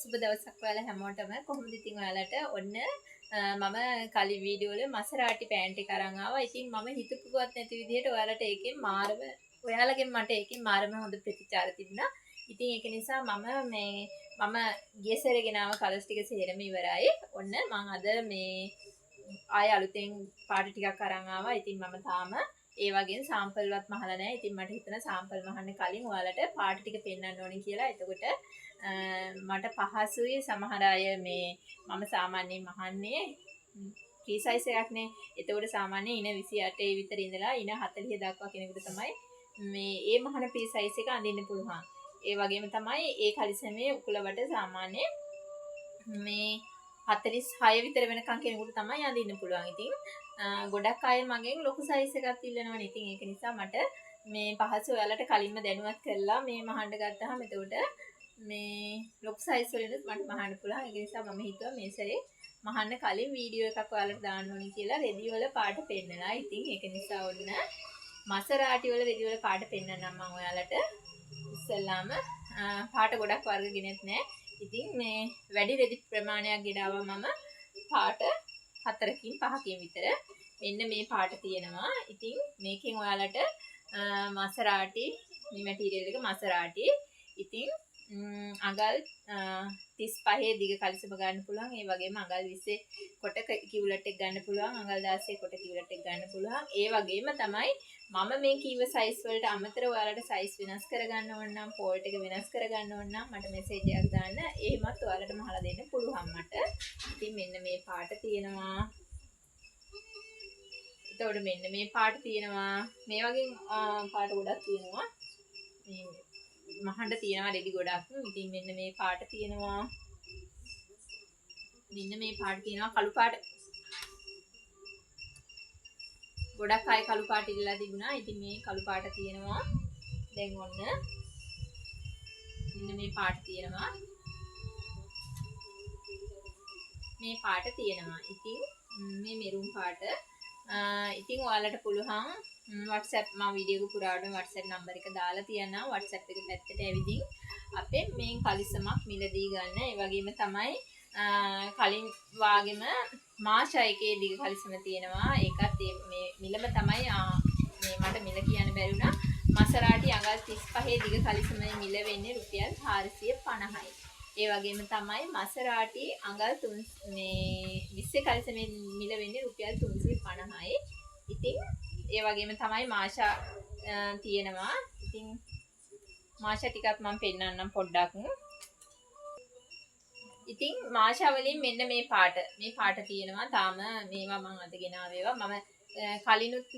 සුබ දවසක් ඔයාලා හැමෝටම. කොහොමද ඉතින් ඔයාලට ඔන්න මම කලින් වීඩියෝ වල මසරාටි පෑන්ට් එක අරන් ආවා. ඉතින් මම හිතුවවත් නැති විදිහට ඔයාලට ඒකෙන් මාරම ඔයාලගෙන් මට ඒකෙන් මාරම හොඳ ප්‍රතිචාර තිබුණා. ඉතින් ඒක නිසා මම ගිය සැරේ ගෙනාව කලර්ස් ටික සේරම ඉවරයි. ඔන්න මම අද ආය අලුතෙන් පාට ටිකක් අරන් ආවා. ඉතින් මම තාම ඒ වගේ සාම්පල්වත් මහලා නැහැ. ඉතින් මට හිතුණා සාම්පල් මහන්න කලින් ඔයාලට පාට ටික පෙන්වන්න ඕනේ කියලා. එතකොට මට පහසුයි. සමහර අය මම සාමාන්‍යයෙන් මහන්නේ ෆ්‍රී සයිස් එකක් නේ. එතකොට සාමාන්‍යයෙන් ඉන 28 විතර ඉඳලා ඉන 40 දක්වා කෙනෙකුට තමයි මේ මහන ෆ්‍රී සයිස් එක අඳින්න පුළුවන්. ඒ වගේම තමයි ඒ කලිසමේ උකුලවට සාමාන්‍යයෙන් මේ 46 විතර වෙනකන් කෙනෙකුට තමයි අඳින්න පුළුවන්. ඉතින් ගොඩක් අය මගෙන් ලොකු සයිස් එකක් ඉල්ලනවනේ. ඉතින් ඒක නිසා මට මේ පහසු ඔයාලට කලින්ම දැනුවත් කරලා මේ මහන්න ගත්තාම එතකොට මේ ලොකු සයිස් වලින් මට මහන්න පුළුවන්. ඒක නිසා මම හිතුවා මේ සැරේ මහන්න කලින් වීඩියෝ එකක් ඔයාලට දාන්න ඕනේ කියලා රෙදි වල පාට පෙන්නලා. ඉතින් ඒක නිසා ඔන්න මසරාටි වල රෙදි වල පාට පෙන්නන්නම් මම ඔයාලට. ඉස්සෙල්ලාම පාට ගොඩක් වර්ග ගෙනෙත් නෑ. ඉතින් මේ වැඩි රෙදි ප්‍රමාණයක් ගෙනාවා මම පාට 4කින් 5කින් විතර. මෙන්න මේ පාට තියෙනවා. ඉතින් මේකෙන් ඔයාලට මසරාටි මේ මැටීරියල් එක මසරාටි. ඉතින් අඟල් 35 දිග කලිසම ගන්න පුළුවන්. ඒ වගේම අඟල් 20 කොට කිව්ලට් එක ගන්න පුළුවන්. අඟල් 16 කොට කිව්ලට් එක ගන්න පුළුවන්. ඒ වගේම තමයි මම මේ කීව සයිස් වලට අමතරව ඔයාලට සයිස් වෙනස් කරගන්න ඕන නම් ෆෝල්ට් එක වෙනස් කරගන්න ඕන නම් මට මෙසේජ් එකක් දාන්න. එහෙමත් ඔයාලට මහලා දෙන්න පුළුවන් මට. ඉතින් මෙන්න මේ පාට තියෙනවා. එතකොට මෙන්න මේ පාට තියෙනවා. මේ වගේ පාට ගොඩක් තියෙනවා. මේ මහන්න තියෙනවා රෙදි ගොඩක්. ඉතින් මෙන්න මේ පාට තියෙනවා. මෙන්න මේ පාට තියෙනවා කළු පාට. ගොඩක් අය කළු පාට ඉල්ලලා තිබුණා. ඉතින් මේ කළු පාට තියෙනවා. දැන් ඔන්න මෙන්න මේ පාට තියෙනවා. මේ පාට තියෙනවා. ඉතින් මේ මෙරුම් පාට. ඉතින් ඔයාලට පුළුවන් WhatsApp මම වීඩියෝ එක පුරාවටම WhatsApp නම්බර් එක දාලා තියනවා. WhatsApp එක පැත්තට ඇවිදින් අපේ මේ කලිසමක් මිලදී ගන්න. ඒ වගේම තමයි කලින් වාගෙම මාෂා එකේ දිග කලිසම තියෙනවා. ඒකත් මේ මිලම තමයි මේ මට මිල කියන්න බැරි වුණා. මසරාටි අඟල් 35 දිග කලිසමේ මිල වෙන්නේ රුපියල් 450යි. ඒ වගේම තමයි මසරාටි අඟල් 20 කලිසමේ මිල වෙන්නේ රුපියල් 350යි. ඉතින් ඒ වගේම තමයි මාෂා තියෙනවා. ඉතින් මාෂා ටිකක් මම පෙන්නන්නම් පොඩ්ඩක්. ඉතින් මාෂා වලින් මෙන්න මේ පාට තියෙනවා. තාම මේවා මම අද ගෙනාවේවා. මම කලිනුත්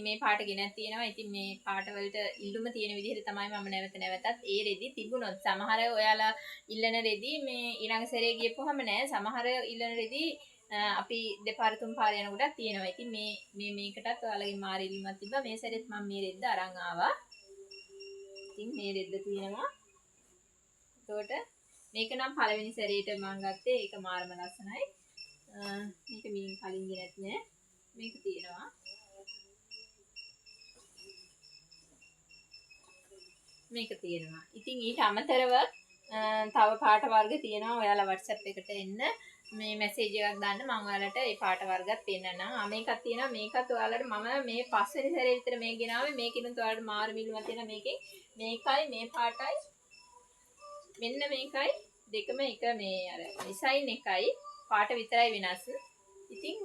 මේ පාට ගෙනත් තියෙනවා. ඉතින් මේ පාට වලට ඉල්ලුම තියෙන විදිහට තමයි මම නැවතත් ඒ රෙදි තිබුණොත් සමහර ඔයාලා ඉල්ලන රෙදි මේ ඊළඟ සැරේ ගියපුවාම නෑ. සමහර ඉල්ලන රෙදි අපි දෙපාර තුන් පාර යනකොටත් තියෙනවා. ඉතින් මේකටත් ඔයාලගේ මාර ඉල්ලුමක් තිබ්බා. මේ සැරේත් මම මේ රෙද්ද අරන් ආවා. ඉතින් මේ රෙද්ද තියෙනවා. එතකොට මේක නම් පළවෙනි සැරේට මම ගත්තේ. ඒක මාරම ලස්සනයි. මේක මින් කලින් ගෙනත් නෑ. මේක තියෙනවා. මේක තියෙනවා. ඉතින් ඊට අමතරව තව පාට වර්ග තියෙනවා. ඔයාලා WhatsApp එකට එන්න මේ මැසේජ් එකක් දාන්න මම ඔයාලට ඒ පාට වර්ගත් පෙන්නන්නම්. මේකක් තියෙනවා. මේකත් ඔයාලට මම මේ පස්වෙනි සැරේ විතර මේ ගෙනාවේ. මේකිනුත් ඔයාලට මාරු මිලුමක් තියෙනවා. මේකේ මේකයි මේ පාටයි මෙන්න මේකයි දෙකම එක මේ අර ඩිසයින් එකයි පාට විතරයි වෙනස්. ඉතින්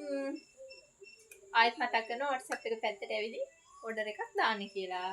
ආයෙත් මතක් කරනවා WhatsApp එක පැත්තට ඇවිදින් ඕඩර් එකක් දාන්න කියලා.